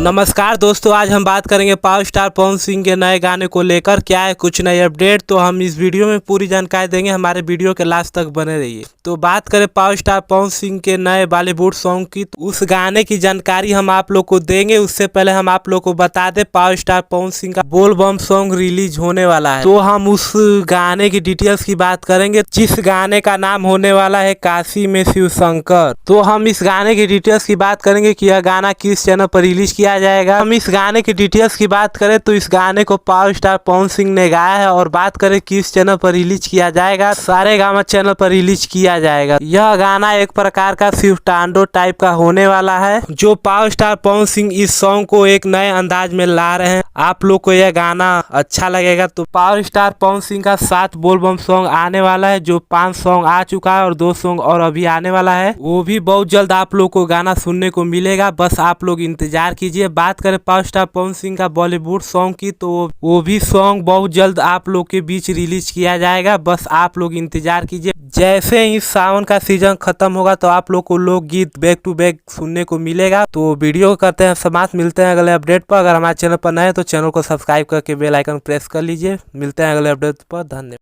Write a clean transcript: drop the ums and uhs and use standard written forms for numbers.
नमस्कार दोस्तों, आज हम बात करेंगे पावर स्टार पवन सिंह के नए गाने को लेकर। क्या है कुछ नई अपडेट, तो हम इस वीडियो में पूरी जानकारी देंगे। हमारे वीडियो के लास्ट तक बने रहिए। तो बात करें पावर स्टार पवन सिंह के नए बॉलीवुड सॉन्ग की, तो उस गाने की जानकारी हम आप लोग को देंगे। उससे पहले हम आप लोग को बता दें, पावर स्टार पवन सिंह का बोल बम सॉन्ग रिलीज होने वाला है। तो हम उस गाने की डिटेल्स की बात करेंगे, जिस गाने का नाम होने वाला है काशी में शिव शंकर। तो हम इस गाने की डिटेल्स की बात करेंगे कि यह गाना किस चैनल पर रिलीज किया जाएगा। हम इस गाने की डिटेल्स की बात करें तो इस गाने को पावर स्टार पवन सिंह ने गाया है। और बात करें किस चैनल पर रिलीज किया जाएगा, सारेगामा चैनल पर रिलीज किया जाएगा। यह गाना एक प्रकार का शिव तांडव टाइप का होने वाला है, जो पावर स्टार पवन सिंह इस सॉन्ग को एक नए अंदाज में ला रहे हैं। आप लोग को यह गाना अच्छा लगेगा। तो पावर स्टार पवन सिंह का 7 बोलबम सॉन्ग आने वाला है, जो 5 सॉन्ग आ चुका है और 2 सॉन्ग और अभी आने वाला है। वो भी बहुत जल्द आप लोग को गाना सुनने को मिलेगा, बस आप लोग इंतजार कीजिए। बात करें पावर स्टार पवन सिंह का बॉलीवुड सॉन्ग की, तो वो भी सॉन्ग बहुत जल्द आप लोग के बीच रिलीज किया जाएगा, बस आप लोग इंतजार कीजिए। जैसे ही सावन का सीजन खत्म होगा तो आप लोग को लोकगीत बैक टू बैक सुनने को मिलेगा। तो वीडियो करते हैं समाप्त, मिलते हैं अगले अपडेट पर। अगर हमारे चैनल पर नए हैं तो चैनल को सब्सक्राइब करके बेल आइकन प्रेस कर लीजिए। मिलते हैं अगले अपडेट पर, धन्यवाद।